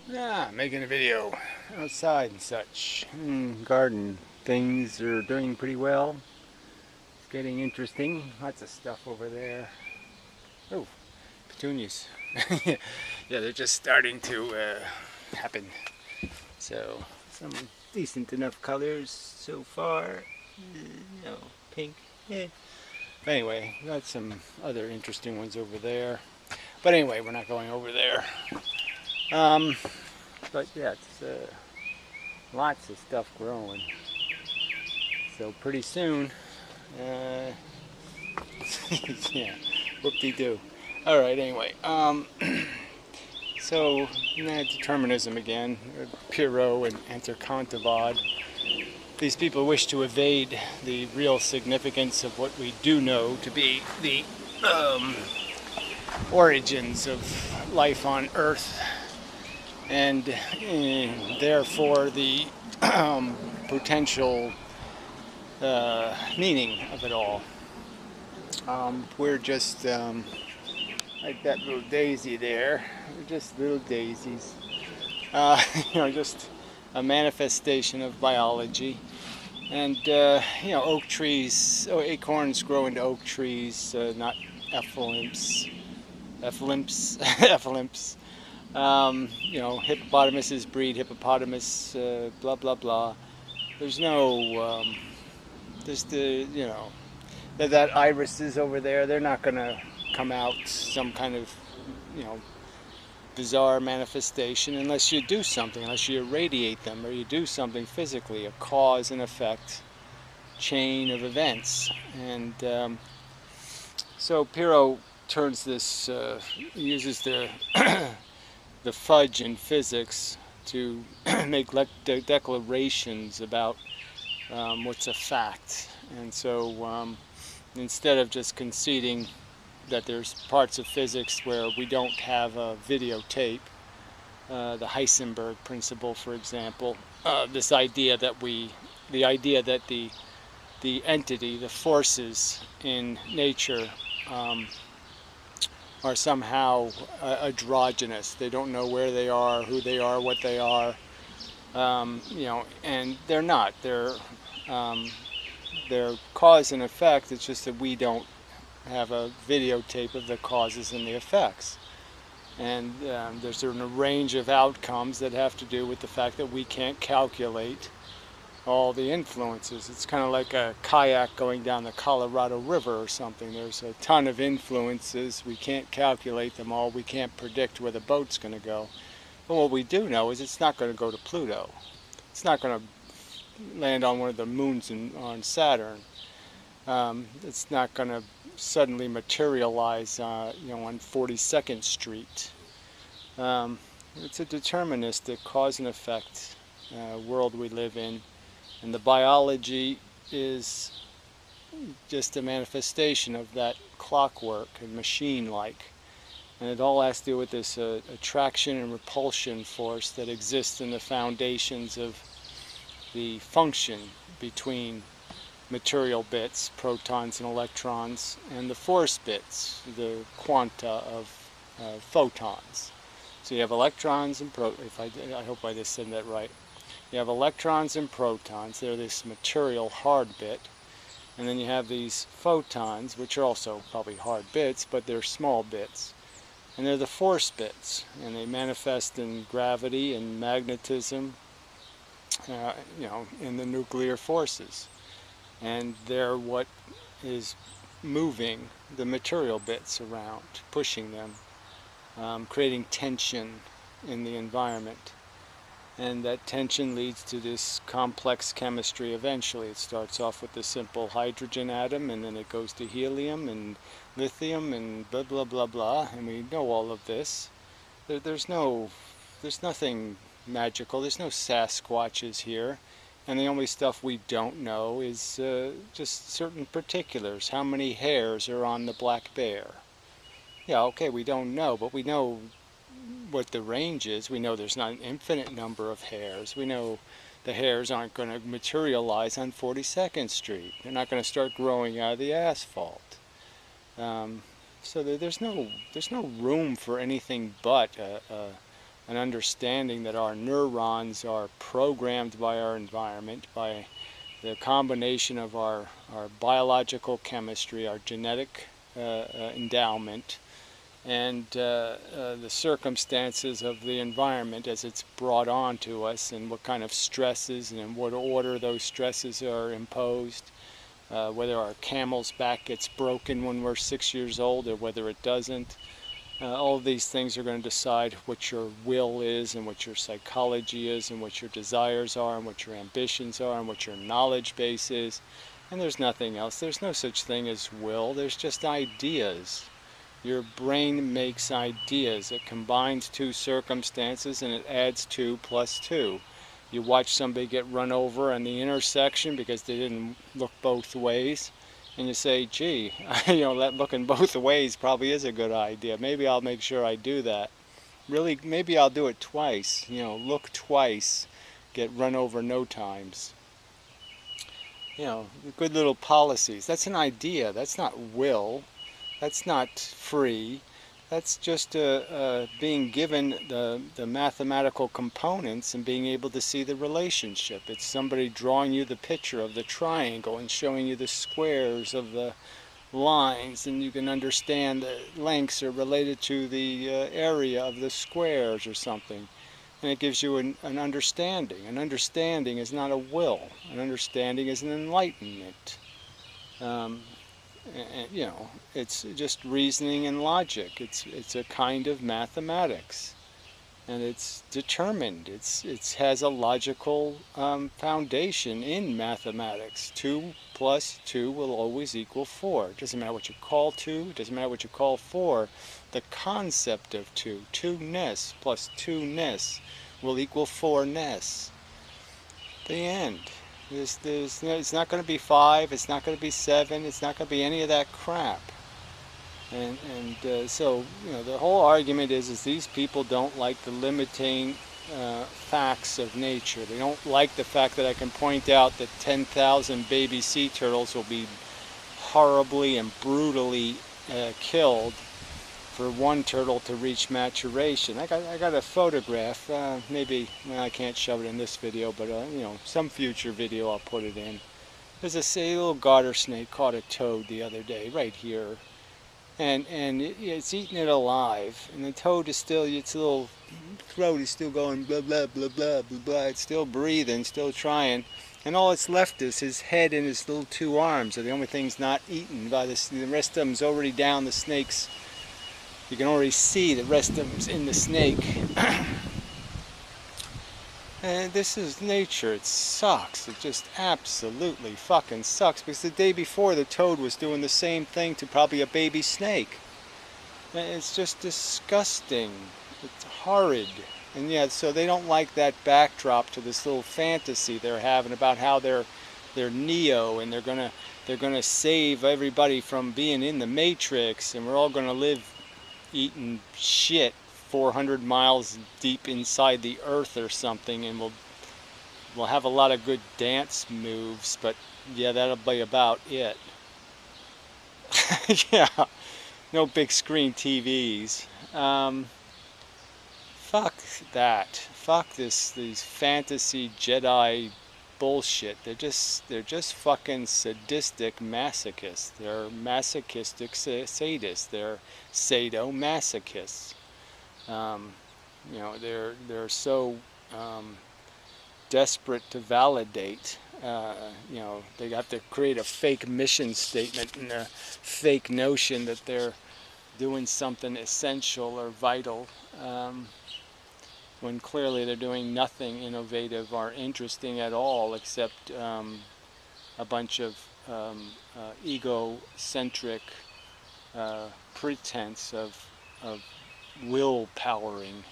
Making a video outside and such. Garden things are doing pretty well. It's getting interesting. Lots of stuff over there. Oh, petunias. Yeah, they're just starting to happen. So, some decent enough colors so far. Pink. Yeah. Anyway, got some other interesting ones over there. But anyway, we're not going over there. Um, but yeah, it's lots of stuff growing. So pretty soon, uh, yeah, whoop-de-doo. All right, anyway, so determinism again, Pyrrho and Entercontivod. These people wish to evade the real significance of what we do know to be the origins of life on Earth, and therefore the potential meaning of it all. We're just like that little daisy there. We're just little daisies. Just a manifestation of biology. And oak trees, acorns grow into oak trees, not ephelymps. Ephelymps. Hippopotamuses breed hippopotamus. Blah blah blah. There's no, there's the that irises over there. They're not gonna come out some kind of, you know, bizarre manifestation unless you do something, unless you irradiate them or you do something physically, a cause and effect chain of events. And so Pyrrho turns this, uses the the fudge in physics to make declarations about what's a fact. And so instead of just conceding that there's parts of physics where we don't have a videotape, the Heisenberg principle, for example, this idea that the entity, the forces in nature are somehow androgynous. They don't know where they are, who they are, what they are, and they're not. They're cause and effect. It's just that we don't have a videotape of the causes and the effects. And there's a range of outcomes that have to do with the fact that we can't calculate all the influences. It's kind of like a kayak going down the Colorado River or something. There's a ton of influences. We can't calculate them all. We can't predict where the boat's going to go. But what we do know is it's not going to go to Pluto. It's not going to land on one of the moons on Saturn. It's not going to suddenly materialize, on 42nd Street. It's a deterministic cause and effect world we live in, and the biology is just a manifestation of that clockwork and machine-like. And it all has to do with this attraction and repulsion force that exists in the foundations of the function between material bits, protons and electrons, and the force bits, the quanta of photons. So you have electrons and I hope I just said that right. You have electrons and protons. They're this material hard bit. And then you have these photons, which are also probably hard bits, but they're small bits. And they're the force bits. And they manifest in gravity and magnetism, in the nuclear forces. And they're what is moving the material bits around, pushing them, creating tension in the environment. And that tension leads to this complex chemistry eventually. It starts off with the simple hydrogen atom, and then it goes to helium and lithium and blah blah blah blah, and we know all of this. There's nothing magical, there's no Sasquatches here, and the only stuff we don't know is just certain particulars. How many hairs are on the black bear? Yeah, okay, we don't know, but we know what the range is. We know there's not an infinite number of hairs. We know the hairs aren't going to materialize on 42nd Street. They're not going to start growing out of the asphalt. So there's no room for anything but an understanding that our neurons are programmed by our environment, by the combination of our biological chemistry, our genetic endowment, and the circumstances of the environment as it's brought on to us, and what kind of stresses and in what order those stresses are imposed, whether our camel's back gets broken when we're 6 years old or whether it doesn't. All of these things are going to decide what your will is and what your psychology is and what your desires are and what your ambitions are and what your knowledge base is. And there's nothing else. There's no such thing as will. There's just ideas. Your brain makes ideas. It combines two circumstances and it adds 2 plus 2. You watch somebody get run over in the intersection because they didn't look both ways, and you say, gee, that looking both ways probably is a good idea. Maybe I'll make sure I do that. Really, maybe I'll do it twice. Look twice, get run over no times. Good little policies. That's an idea. That's not will. That's not free. That's just being given the mathematical components and being able to see the relationship. It's somebody drawing you the picture of the triangle and showing you the squares of the lines, and you can understand the lengths are related to the area of the squares or something. And it gives you an understanding. An understanding is not a will. An understanding is an enlightenment. It's just reasoning and logic. It's a kind of mathematics, and it's determined. It has a logical foundation in mathematics. 2 plus 2 will always equal 4. It doesn't matter what you call 2. It doesn't matter what you call 4. The concept of 2, 2-ness plus 2-ness will equal 4-ness. The end. It's not going to be 5, it's not going to be 7, it's not going to be any of that crap. And so, the whole argument is these people don't like the limiting facts of nature. They don't like the fact that I can point out that 10,000 baby sea turtles will be horribly and brutally killed for one turtle to reach maturation. I got a photograph. Maybe I can't shove it in this video, but some future video I'll put it in. There's a little garter snake caught a toad the other day, right here, and it's eating it alive. And the toad is still, its little throat is still going blah blah blah blah blah blah. It's still breathing, still trying, and all it's left is his head and his little 2 arms are the only things not eaten by this. The rest of them's already down the snake's. You can already see the rest of them's in the snake. And this is nature. It sucks. It just absolutely fucking sucks, because the day before the toad was doing the same thing to probably a baby snake. It's just disgusting. It's horrid. And yeah, so they don't like that backdrop to this little fantasy they're having about how they're Neo, and they're gonna save everybody from being in the Matrix, and we're all gonna live eating shit 400 miles deep inside the earth or something, and we'll have a lot of good dance moves, but yeah, that'll be about it. Yeah, no big screen TVs. Fuck that. Fuck these fantasy Jedi bullshit. They're just fucking sadistic masochists. They're masochistic sadists. They're sadomasochists. They're so desperate to validate. They have to create a fake mission statement and a fake notion that they're doing something essential or vital, when clearly they're doing nothing innovative or interesting at all, except a bunch of egocentric pretense of will-powering.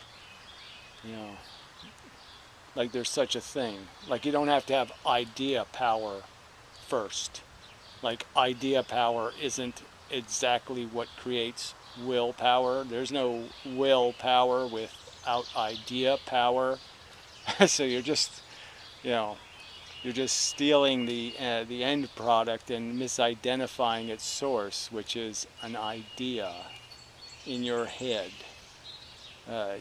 Like there's such a thing. Like you don't have to have idea power first. Like idea power isn't exactly what creates willpower. There's no willpower without idea power. So you're just stealing the end product and misidentifying its source, which is an idea in your head.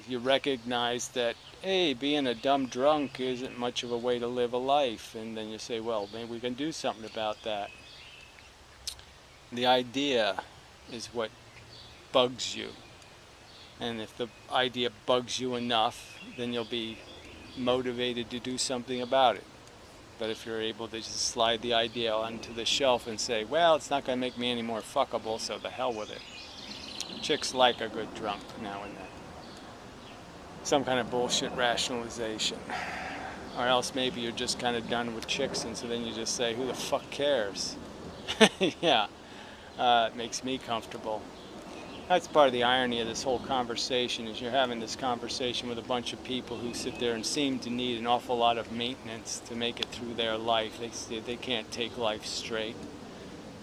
You recognize that, hey, being a dumb drunk isn't much of a way to live a life, and then you say, well, maybe we can do something about that. The idea is what bugs you, and if the idea bugs you enough, then you'll be motivated to do something about it. But if you're able to just slide the idea onto the shelf and say, well, it's not going to make me any more fuckable, so the hell with it. Chicks like a good drunk now and then. Some kind of bullshit rationalization. Or else maybe you're just kind of done with chicks, and so then you just say, who the fuck cares? Yeah, it makes me comfortable. That's part of the irony of this whole conversation, is you're having this conversation with a bunch of people who sit there and seem to need an awful lot of maintenance to make it through their life. They can't take life straight.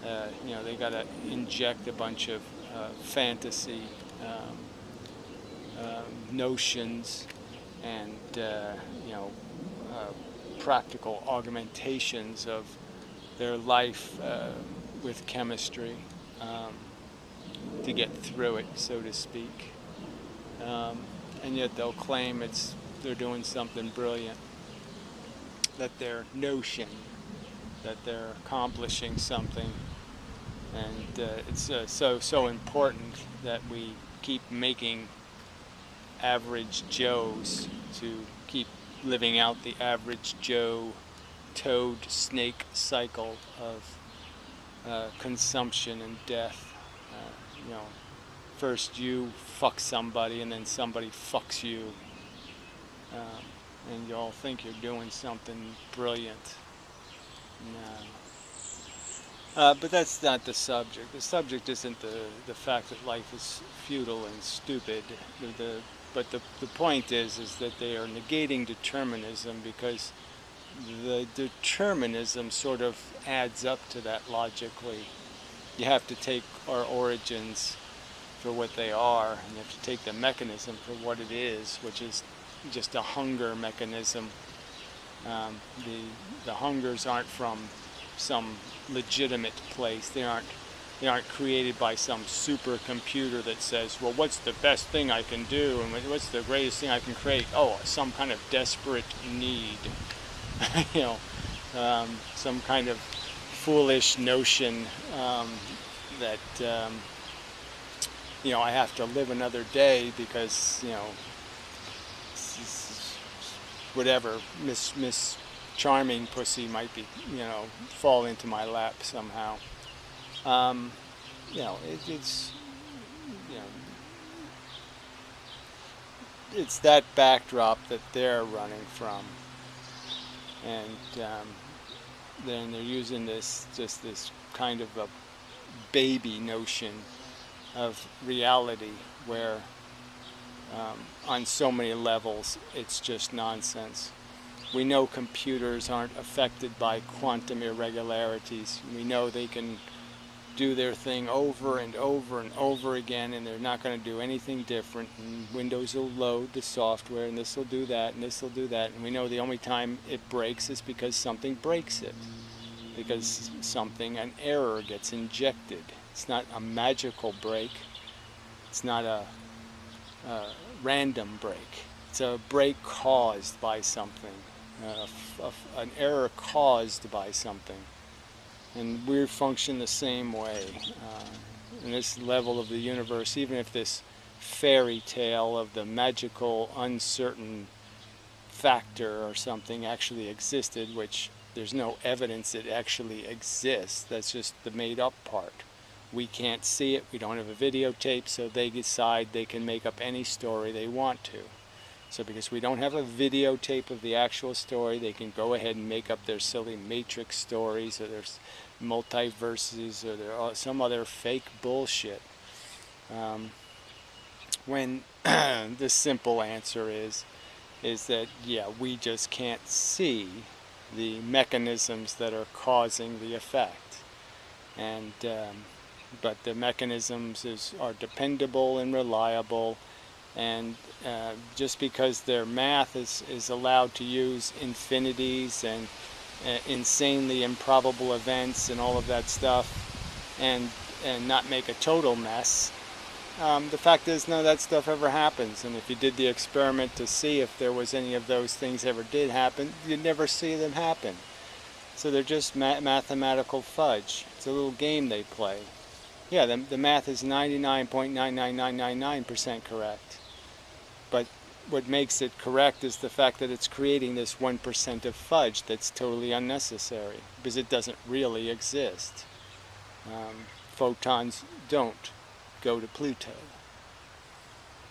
They got to inject a bunch of fantasy notions and practical augmentations of their life with chemistry to get through it, so to speak. And yet they'll claim they're doing something brilliant, that their notion, that they're accomplishing something. And it's so important that we keep making average Joes to keep living out the average Joe toad snake cycle of consumption and death. First you fuck somebody, and then somebody fucks you, and you all think you're doing something brilliant. No. But that's not the subject. The subject isn't the fact that life is futile and stupid. But the point is that they are negating determinism, because the determinism sort of adds up to that logically. You have to take our origins for what they are, and you have to take the mechanism for what it is, which is just a hunger mechanism. The hungers aren't from some legitimate place. They aren't created by some supercomputer that says, well, what's the best thing I can do, and what's the greatest thing I can create? Oh, some kind of desperate need. Some kind of foolish notion that I have to live another day because whatever Miss Charming pussy might be fall into my lap somehow. It's that backdrop that they're running from, and then they're using this kind of a baby notion of reality where on so many levels it's just nonsense. We know computers aren't affected by quantum irregularities. We know they can do their thing over and over and over again, and they're not going to do anything different. And Windows will load the software, and this will do that, and this will do that. And we know the only time it breaks is because something breaks it, because an error gets injected. It's not a magical break. It's not a random break. It's a break caused by something, an error caused by something. And we function the same way. In this level of the universe, even if this fairy tale of the magical, uncertain factor or something actually existed, which there's no evidence it actually exists, that's just the made-up part. We can't see it, we don't have a videotape, so they decide they can make up any story they want to. So because we don't have a videotape of the actual story, they can go ahead and make up their silly Matrix stories, or their multiverses, or some other fake bullshit. When the simple answer is that, yeah, we just can't see the mechanisms that are causing the effect. And but the mechanisms are dependable and reliable, and just because their math is allowed to use infinities and insanely improbable events and all of that stuff, and not make a total mess, The fact is, none of that stuff ever happens. And if you did the experiment to see if there was any of those things ever did happen, you'd never see them happen. So they're just mathematical fudge. It's a little game they play. Yeah, the math is 99.99999% correct. But what makes it correct is the fact that it's creating this 1% of fudge that's totally unnecessary, because it doesn't really exist. Photons don't go to Pluto.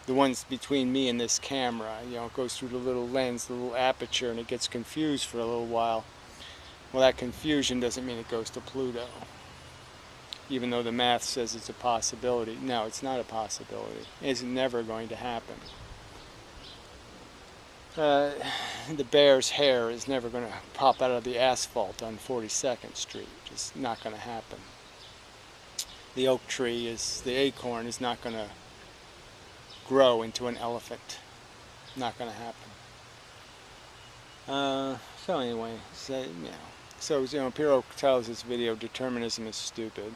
The ones between me and this camera, it goes through the little lens, the little aperture, and it gets confused for a little while. Well, that confusion doesn't mean it goes to Pluto. Even though the math says it's a possibility. No, it's not a possibility. It's never going to happen. The bear's hair is never going to pop out of the asphalt on 42nd Street. Just not going to happen. The oak tree the acorn is not going to grow into an elephant. Not going to happen. So anyway, Piro tells this video, Determinism is stupid.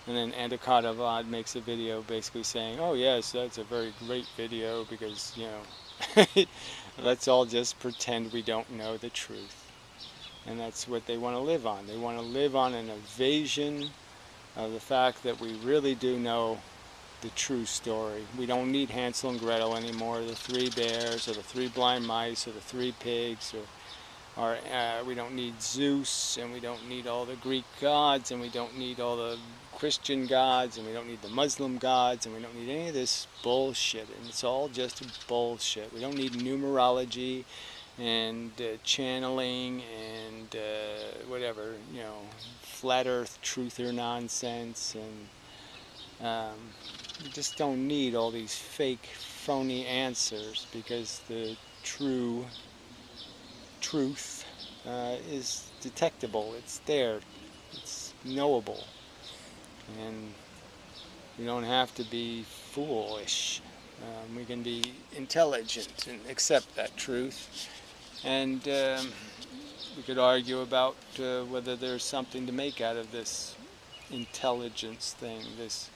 And then Andakadavad makes a video basically saying, oh yes, that's a very great video because, let's all just pretend we don't know the truth. And that's what they want to live on. They want to live on an evasion of the fact that we really do know the true story. We don't need Hansel and Gretel anymore, the 3 bears, or the 3 blind mice, or the 3 pigs, or we don't need Zeus, and we don't need all the Greek gods, and we don't need all the Christian gods, and we don't need the Muslim gods, and we don't need any of this bullshit, and it's all just bullshit. We don't need numerology and channeling and whatever, flat earth truther nonsense, and you just don't need all these fake phony answers, because the truth is detectable, it's there, it's knowable, and we don't have to be foolish. We can be intelligent and accept that truth, and we could argue about whether there's something to make out of this intelligence thing, this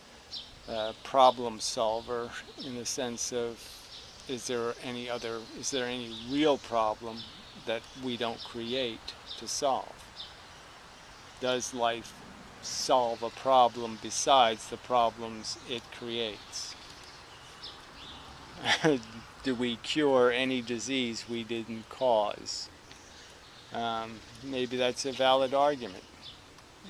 problem solver, in the sense of, is there any real problem that we don't create to solve? Does life solve a problem besides the problems it creates? Do we cure any disease we didn't cause? Maybe that's a valid argument.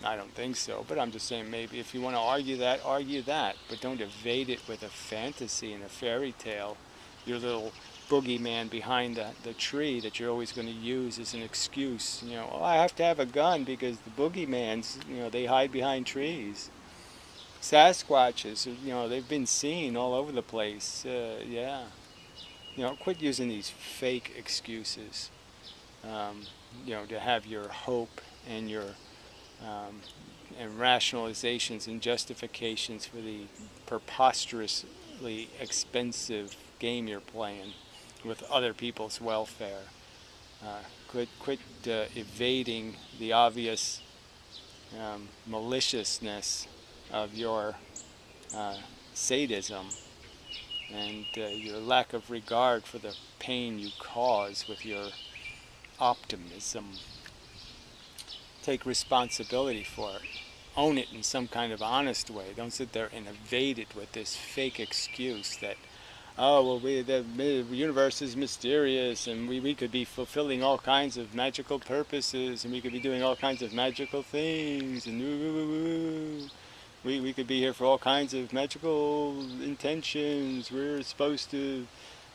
I don't think so, but I'm just saying, maybe if you want to argue that, but don't evade it with a fantasy and a fairy tale, your little boogeyman behind the tree that you're always going to use as an excuse. I have to have a gun because the boogeymans, they hide behind trees. Sasquatches, they've been seen all over the place. Yeah. Quit using these fake excuses. To have your hope and your and rationalizations and justifications for the preposterously expensive game you're playing with other people's welfare. Quit evading the obvious maliciousness of your sadism and your lack of regard for the pain you cause with your optimism. Take responsibility for it. Own it in some kind of honest way. Don't sit there and evade it with this fake excuse that, the universe is mysterious, and we could be fulfilling all kinds of magical purposes, and we could be doing all kinds of magical things, and we could be here for all kinds of magical intentions. We're supposed to,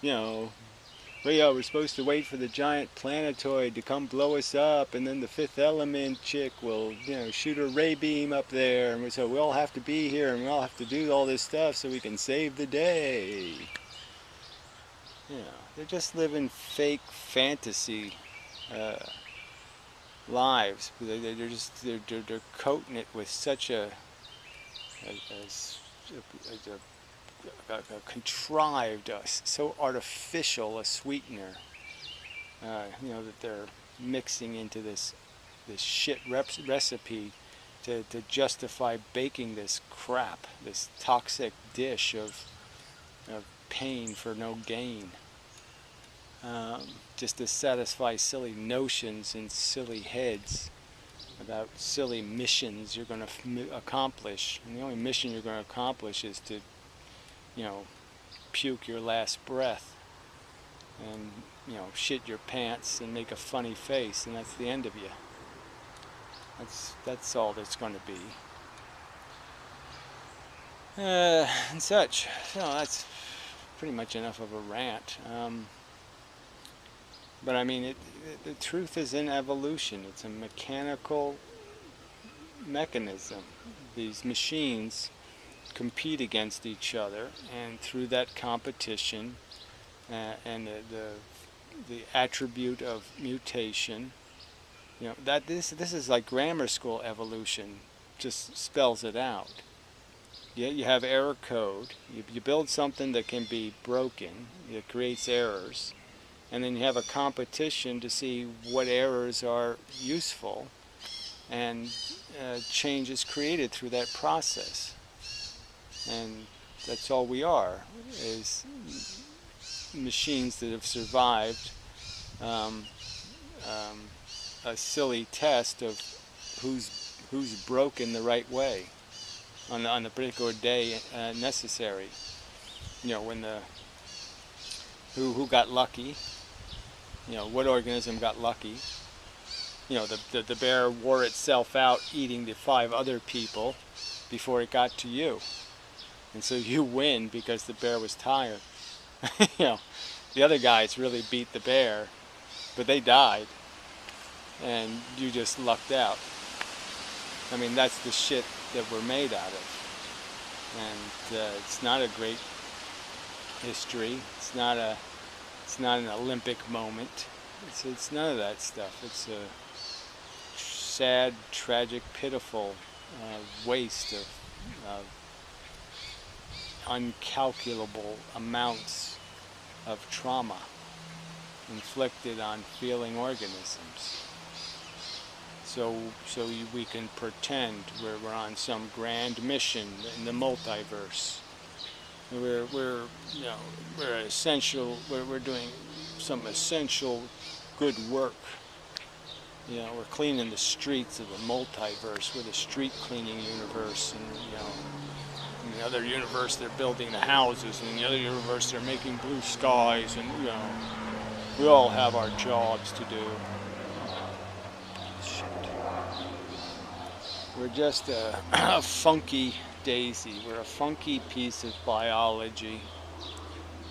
we're supposed to wait for the giant planetoid to come blow us up, and then the Fifth Element chick will, shoot a ray beam up there, and so we all have to be here, and we all have to do all this stuff so we can save the day. They're just living fake fantasy lives. They're coating it with such a contrived, so artificial a sweetener, that they're mixing into this shit recipe to justify baking this crap, this toxic dish of pain for no gain, just to satisfy silly notions in silly heads about silly missions you're going to accomplish. And the only mission you're going to accomplish is to, puke your last breath and, shit your pants and make a funny face, and that's the end of you. That's all there's going to be. And such. So that's pretty much enough of a rant. But I mean, the truth is in evolution. It's a mechanical mechanism. These machines compete against each other, and through that competition and the attribute of mutation, that this is like grammar school evolution, just spells it out. You have error code. You build something that can be broken. It creates errors. And then you have a competition to see what errors are useful, and change is created through that process. And that's all we are, is machines that have survived a silly test of who's broken the right way on the particular day necessary. When who got lucky. What organism got lucky. The bear wore itself out eating the 5 other people before it got to you. And so you win because the bear was tired. The other guys really beat the bear, but they died. And you just lucked out. I mean, that's the shit that we're made out of. And it's not a great history. It's not an Olympic moment. It's none of that stuff. It's a sad, tragic, pitiful waste of uncalculable amounts of trauma inflicted on feeling organisms. So we can pretend we're on some grand mission in the multiverse. We're doing some essential good work. We're cleaning the streets of the multiverse. We're the street cleaning universe, and in the other universe they're building the houses, and in the other universe they're making blue skies, and we all have our jobs to do. Shit. We're just a funky daisy. We're a funky piece of biology,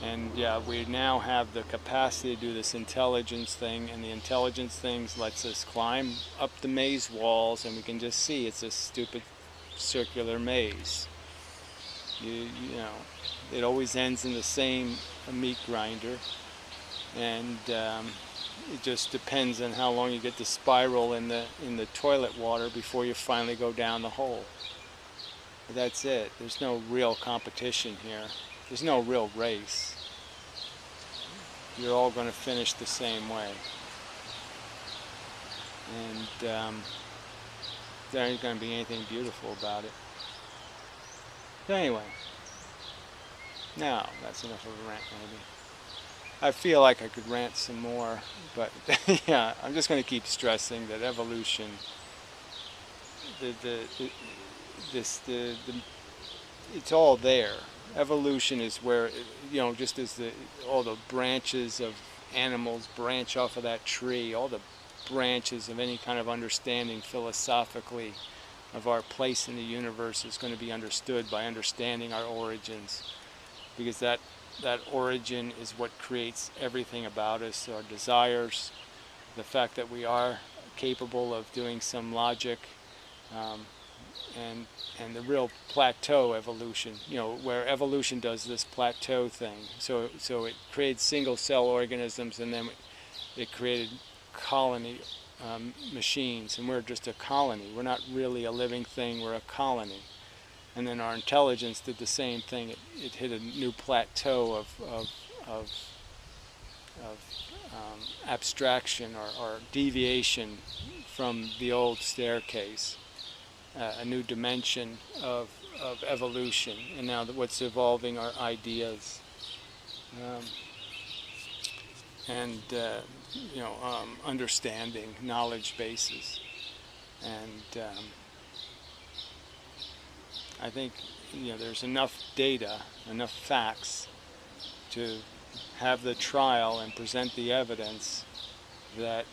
and we now have the capacity to do this intelligence thing, and the intelligence things lets us climb up the maze walls, and we can just see it's a stupid circular maze. It always ends in the same meat grinder, and it just depends on how long you get to spiral in the toilet water before you finally go down the hole. But that's it. There's no real competition here. There's no real race. You're all going to finish the same way. And there ain't going to be anything beautiful about it. So anyway, now that's enough of a rant maybe. I feel like I could rant some more, but yeah, I'm just going to keep stressing that evolution, it's all there. Evolution is where, just as all the branches of animals branch off of that tree, all the branches of any kind of understanding philosophically of our place in the universe is going to be understood by understanding our origins, because that origin is what creates everything about us, our desires, the fact that we are capable of doing some logic, and the real plateau evolution, where evolution does this plateau thing. So it created single cell organisms, and then it created colony machines, and we're just a colony. We're not really a living thing, we're a colony. And then our intelligence did the same thing. It hit a new plateau of abstraction or deviation from the old staircase. a new dimension of evolution, and now that what's evolving are ideas, and understanding, knowledge bases, and I think there's enough data, enough facts to have the trial and present the evidence that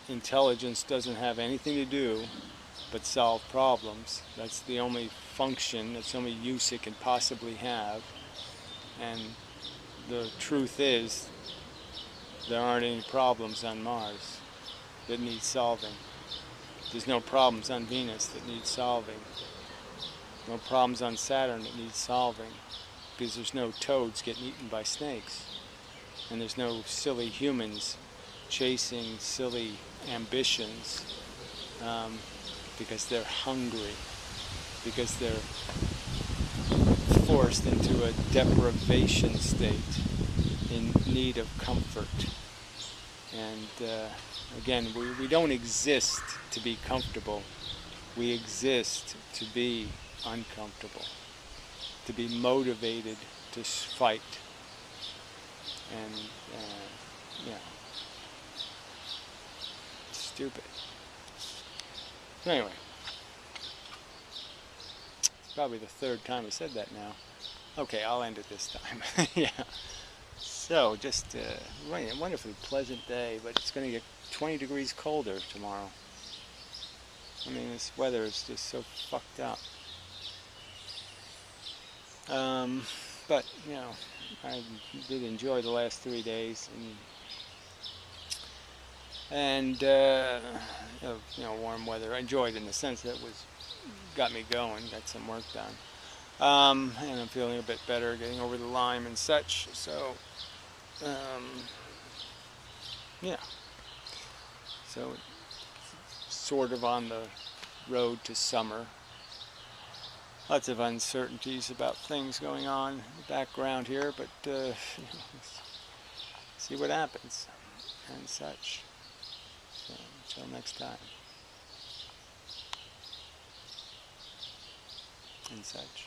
intelligence doesn't have anything to do but solve problems. That's the only function, that's the only use it can possibly have. And the truth is, there aren't any problems on Mars that need solving. There's no problems on Venus that need solving. No problems on Saturn that need solving, because there's no toads getting eaten by snakes. And there's no silly humans chasing silly ambitions because they're hungry, because they're forced into a deprivation state in need of comfort. And again, we don't exist to be comfortable. We exist to be uncomfortable, to be motivated to fight. And stupid. So anyway, it's probably the third time I said that now. Okay, I'll end it this time. Yeah. So just a wonderfully pleasant day, but it's going to get 20 degrees colder tomorrow. I mean, this weather is just so fucked up. But I did enjoy the last 3 days, and warm weather. I enjoyed it in the sense that got me going, got some work done, and I'm feeling a bit better, getting over the Lyme and such. So, yeah. So, sort of on the road to summer. Lots of uncertainties about things going on in the background here, but see what happens and such. So, until next time and such.